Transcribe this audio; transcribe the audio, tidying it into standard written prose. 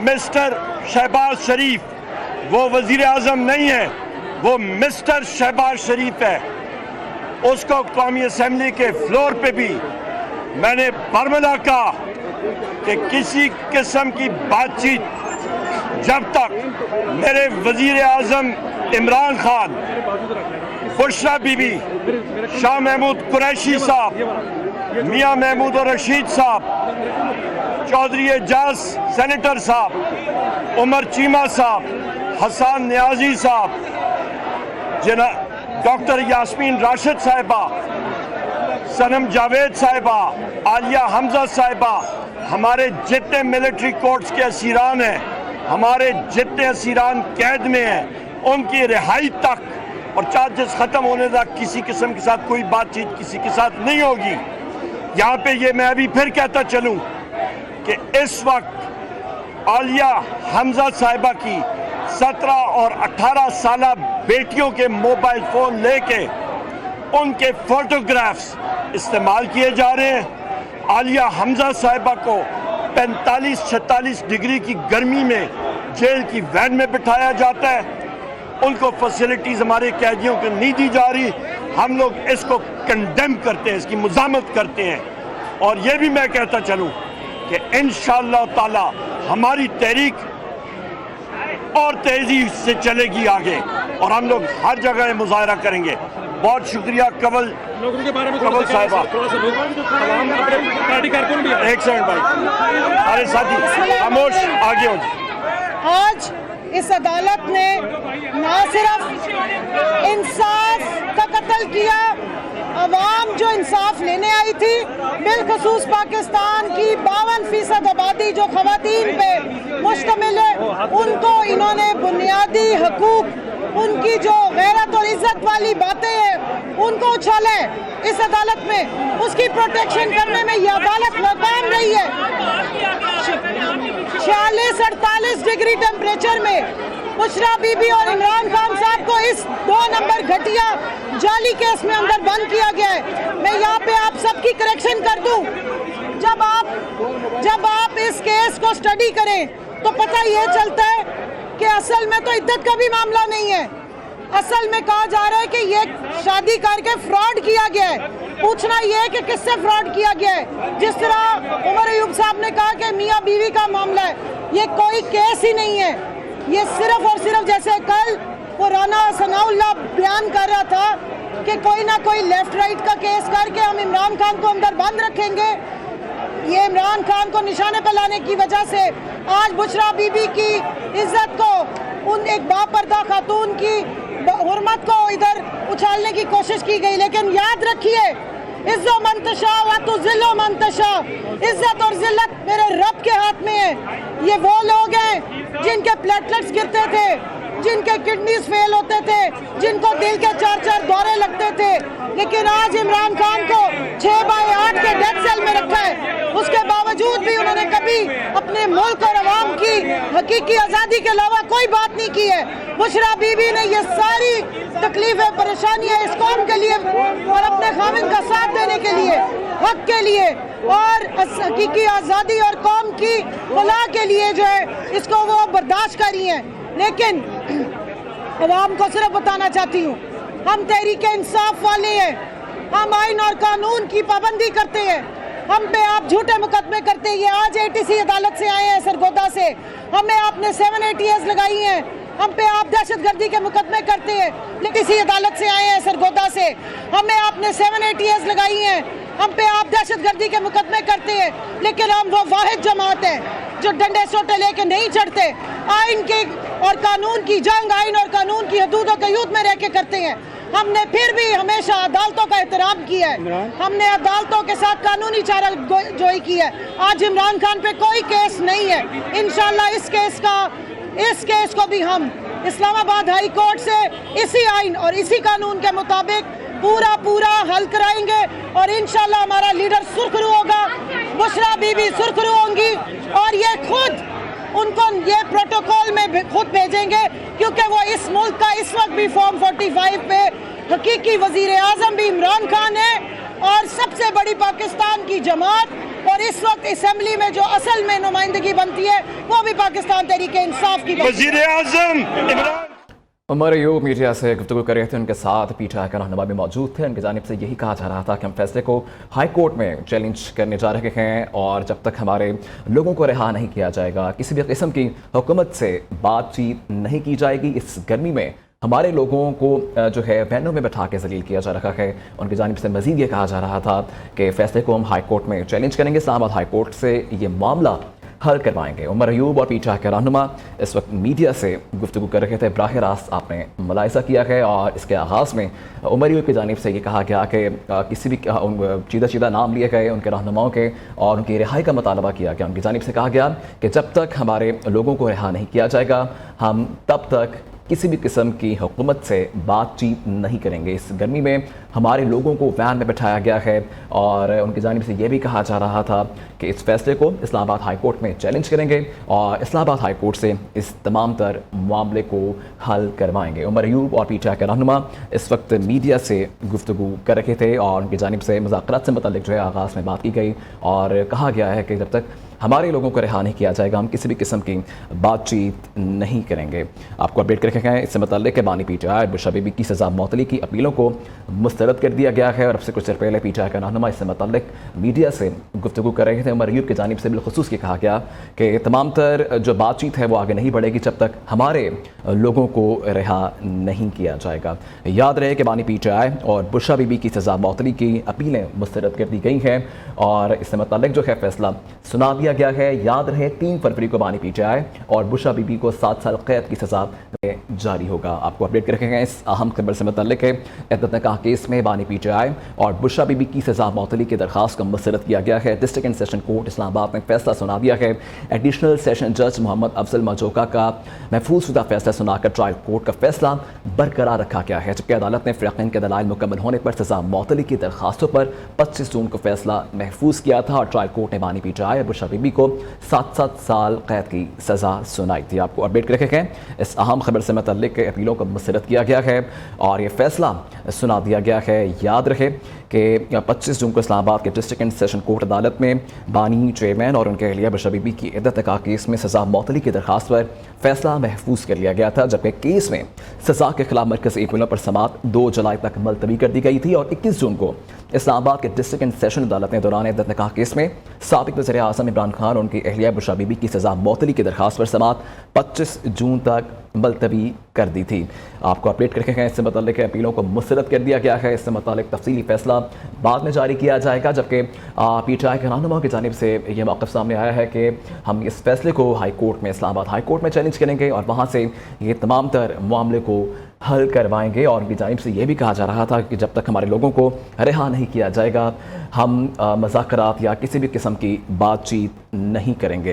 Mister Shahbaz شریف وہ وزیر اعظم نہیں ہے، وہ مسٹر شہباز شریف ہے۔ اس کو قومی اسمبلی کے فلور پہ بھی میں نے برملا کہا کہ کسی قسم کی بات چیت جب تک میرے وزیر اعظم عمران خان، بشرا بی بی، شاہ محمود قریشی صاحب، میاں محمود رشید صاحب، چودھری اعجاز سینیٹر صاحب، عمر چیمہ صاحب، حسان نیازی صاحب، ڈاکٹر یاسمین راشد صاحبہ، صنم جاوید صاحبہ، عالیہ حمزہ صاحبہ، ہمارے جتنے ملٹری کورٹس کے اسیران ہیں، ہمارے جتنے اسیران قید میں ہیں، ان کی رہائی تک اور چارجز ختم ہونے تک کسی قسم کے ساتھ کوئی بات چیت کسی کے ساتھ نہیں ہوگی۔ یہاں پہ یہ میں ابھی پھر کہتا چلوں کہ اس وقت عالیہ حمزہ صاحبہ کی 17 اور 18 سالہ بیٹیوں کے موبائل فون لے کے ان کے فوٹوگرافز استعمال کیے جا رہے ہیں۔ عالیہ حمزہ صاحبہ کو 45-46 ڈگری کی گرمی میں جیل کی وین میں بٹھایا جاتا ہے، ان کو فیسلٹیز ہمارے قیدیوں کو نہیں دی جا رہی۔ ہم لوگ اس کو کنڈیم کرتے ہیں، اس کی مذمت کرتے ہیں، اور یہ بھی میں کہتا چلوں کہ انشاءاللہ تعالی ہماری تحریک اور تیزی سے چلے گی آگے، اور ہم لوگ ہر جگہ مظاہرہ کریں گے۔ بہت شکریہ کول صاحبہ۔ ایک سیکنڈ بھائی، ہمارے ساتھی خاموش، آگے ہو جائے۔ آج اس عدالت نے نہ صرف انصاف کا قتل کیا، عوام جو انصاف لینے آئی تھی، بالخصوص پاکستان کی 52% آبادی جو خواتین پہ مشتمل ہے، ان کو انہوں نے بنیادی حقوق، ان کی جو غیرت اور عزت والی باتیں ہیں ان کو اچھالا ہے اس عدالت میں۔ اس کی پروٹیکشن کرنے میں یہ عدالت ناکام رہی ہے۔ 46-48 ڈگری ٹیمپریچر میں بشرا بی بی اور عمران خان صاحب کو اس 2 نمبر گھٹیا جعلی کیس میں اندر بند کیا گیا ہے۔ میں یہاں پہ آپ سب کی کریکشن کر دوں، جب آپ اس کیس کو سٹڈی کریں تو پتہ یہ چلتا ہے کہ اصل میں تو عدت کا بھی معاملہ نہیں ہے۔ اصل میں کہا جا رہا ہے کہ یہ شادی کر کے فراڈ کیا گیا ہے۔ پوچھنا یہ ہے کہ کس سے فراڈ کیا گیا ہے؟ جس طرح عمر ایوب صاحب نے کہا کہ میاں بیوی کا معاملہ ہے، یہ کوئی کیس ہی نہیں ہے۔ یہ صرف اور صرف جیسے کل وہ رانا ثناء اللہ بیان کر رہا تھا کہ کوئی نہ کوئی لیفٹ رائٹ کا کیس کر کے ہم عمران خان کو اندر بند رکھیں گے، یہ عمران خان کو نشانے پہ لانے کی وجہ سے آج بشرا بی بی کی عزت کو، ان ایک باپردہ خاتون کی حرمت کو ادھر اچھالنے کی کوشش کی گئی۔ لیکن یاد رکھیے، عز و منتشا و تذل و منتشا، عزت اور ذلت میرے رب کے ہاتھ میں ہے۔ یہ وہ لوگ ہیں جن کے پلیٹلیٹس گرتے تھے، جن کے کڈنیز فیل ہوتے تھے، جن کو دل کے 4 دورے لگتے تھے، لیکن آج عمران خان کو 6/8 کے ڈیتھ سیل میں رکھا ہے۔ اس کے باوجود بھی انہوں نے کبھی اپنے ملک اور عوام کی حقیقی آزادی کے علاوہ کوئی بات نہیں کی ہے۔ بشرا بی بی نے یہ ساری تکلیفیں، پریشانیاں اس قوم کے لیے اور اپنے خاوند کا ساتھ دینے کے لیے، حق کے لیے اور حقیقی آزادی اور قوم کی فلاح کے لیے جو ہے اس کو وہ برداشت کری ہیں۔ لیکن عوام کو صرف بتانا چاہتی ہوں، ہم تحریک انصاف والے ہیں، ہم آئین اور قانون کی پابندی کرتے ہیں، ہم پہ آپ جھوٹے مقدمے کرتے ہیں۔ یہ آج ATC عدالت سے آئے ہیں سرگودا سے، ہمیں آپ نے 7 ATS لگائی ہیں، ہم پہ آپ دہشت گردی کے مقدمے کرتے ہیں۔ ATC عدالت سے آئے ہیں سرگودا سے، ہمیں آپ نے 7 ATS لگائی ہیں، ہم پہ آپ دہشت گردی کے مقدمے کرتے ہیں، لیکن ہم وہ واحد جماعت ہیں جو ڈنڈے سوٹے لے کے نہیں چڑھتے، آئین کے اور قانون کی جنگ، آئین اور قانون کی حدود و قیود میں رہ کے کرتے ہیں۔ ہم نے پھر بھی ہمیشہ عدالتوں کا احترام کیا ہے، ہم نے عدالتوں کے ساتھ قانونی چارہ جوئی کی ہے۔ آج عمران خان پہ کوئی کیس نہیں ہے، انشاءاللہ اس کیس کو بھی ہم اسلام آباد ہائی کورٹ سے اسی آئین اور اسی قانون کے مطابق پورا حل کرائیں گے، اور انشاءاللہ ہمارا لیڈر سرخرو ہوگا، بشرا بی بی سرخرو ہوں گی، اور یہ خود ان کو یہ پروٹوکول میں خود بھیجیں گے، کیونکہ وہ اس ملک کا اس وقت بھی فارم 45 پہ حقیقی وزیر اعظم بھی عمران خان ہے، اور سب سے بڑی پاکستان کی جماعت اور और इस वक्त असेंबली में जो असल में नुमाइंदगी बनती है वो भी पाकिस्तान तहरीक इंसाफ की बनती है। वजीर आजम इमरान उमर अयूब मीडिया से गुफ्तगू कर रहे थे, उनके साथ पीटीआई का रहनुमा भी मौजूद थे। उनकी जानिब से यही कहा जा रहा था कि हम फैसले को हाई कोर्ट में चैलेंज करने जा रहे हैं और जब तक हमारे लोगों को रिहा नहीं किया जाएगा, किसी भी किस्म की हुकूमत से बातचीत नहीं की जाएगी। इस गर्मी में हमारे लोगों को जो है वैनों में बैठा के जलील किया जा रहा है। उनकी जानिब से मज़ीद ये कहा जा रहा था कि फ़ैसले को हम हाई कोर्ट में चैलेंज करेंगे, इस्लामाबाद हाई कोर्ट से ये मामला हल करवाएंगे। उमर अयूब और पीटीआई के रहनुमा इस वक्त मीडिया से गुफ्तगू कर रहे थे। बराह रास्त आपने मुलाहिज़ा किया है और इसके आगाज़ में उमर अयूब की जानिब से ये कहा गया कि किसी भी चीदा नाम लिए गए उनके रहनुमाओं के और उनकी रिहाई का मुतालबा किया गया। उनकी जानिब से कहा गया कि जब तक हमारे लोगों को रिहा नहीं किया जाएगा हम तब तक किसी भी किस्म की हुकूमत से बातचीत नहीं करेंगे। इस गर्मी में हमारे लोगों को वैन में बैठाया गया है और उनकी जानिब से ये भी कहा जा रहा था कि इस फैसले को इस्लामाबाद हाई कोर्ट में चैलेंज करेंगे और इस्लामाबाद हाई कोर्ट से इस तमाम तर मामले को हल करवाएंगे। उमर अयूब और पीटीआई के रहनुमा इस वक्त मीडिया से गुफ्तगू कर रहे थे और उनकी जानिब से मुज़ाकरात से मुतल्लिक़ जो है आगाज़ में बात की गई और कहा गया है कि जब तक हमारे लोगों को रिहा नहीं किया जाएगा हम किसी भी किस्म की बातचीत नहीं करेंगे। आपको अपडेट करके हैं इससे मुतल्लिक़ के बानी पीटीआई बुशरा बीबी की सज़ा मौतली की अपीलों को मुस्तरद कर दिया गया है और अब से कुछ देर पहले पीटीआई का रहनुमा इससे मुतल्लिक़ मीडिया से गुफ्तगू कर रहे थे। उमर अयूब की जानिब से बिलखुसूस ये कहा गया कि तमाम तर जो बातचीत है वो आगे नहीं बढ़ेगी जब तक हमारे लोगों को रिहा नहीं किया जाएगा। याद रहे कि बानी पीटीआई और बुशरा बीबी की सज़ा मौतली की अपीलें मुस्तरद कर दी गई हैं और इससे मुतल्लिक़ जो है फैसला सुना दिया गया है। याद रहे 3 फरवरी को बानी पीटीआई और बुशरा बीबी को 7 साल कैद की सज़ा जारी होगा। आपको अपडेट कर रखेंगे इस अहम खबर से मुतल्लिक़ है। इद्दत निकाह केस में बानी पीटीआई और बुशरा बीबी की सज़ा मौतली की दरख्वास्त को मुस्तरद किया गया है। District and session court Islamabad ने फैसला सुना दिया है। एडिशनल सेशन जज मोहम्मद अफजल मजोका का महफूज शुदा फैसला सुनाकर ट्रायल कोर्ट का फैसला बरकरार रखा गया है, जबकि अदालत ने फ़रीक़ैन के दलाइल मुकम्मल होने पर सज़ा मौतली की दरख्वास्तों पर 25 जून को फैसला महफूज किया था और ट्रायल कोर्ट ने बानी पीटीआई और बुशरा बीबी को 7 साल कैद की सज़ा सुनाई थी। आपको अपडेट कर रखे हैं इस अहम खबर से मुतल्लिक़ अपीलों को मुस्तरद किया गया है और ये फैसला सुना दिया गया है। याद रहे कि 25 जून को इस्लामाबाद के डिस्ट्रिक्ट एंड सेशन कोर्ट अदालत में बानी चेयरमैन और उनके अहलिया बुशरा बीबी की इद्दत निकाह केस में सज़ा मौतली की दरख्वास्त पर फैसला महफूज कर लिया गया था, जबकि केस में सज़ा के खिलाफ मरकज़ी अपीलों पर समाअत 2 जुलाई तक मुलतवी कर दी गई थी और 21 जून को इस्लामाबाद के डिस्ट्रिक्ट एंड सेशन अदालत ने दौरान इद्दत निकाह केस में साबिक़ वज़ीर आज़म इमरान खान और उनकी अहलिया बुशरा बीबी की सज़ा मौतली की दरख्वास्त पर समाअत 25 जून तक मुलतवी कर दी थी। आपको अपडेट करके हैं इससे मुतल्लिक़ अपीलों को मुस्तरद कर दिया गया है। इससे मुतल्लिक़ तफसीली फैसला बाद में जारी किया जाएगा, जबकि पीटीआई के रहनुमा की जानिब से यह मौक़िफ़ सामने आया है कि हम इस फैसले को हाई कोर्ट में इस्लामाबाद हाई कोर्ट में चैलेंज करेंगे और वहाँ से ये तमाम तर मामले को हल करवाएंगे। और उनकी जानिब से ये भी कहा जा रहा था कि जब तक हमारे लोगों को रिहा नहीं किया जाएगा हम मुज़ाकरात या किसी भी किस्म की बातचीत नहीं करेंगे।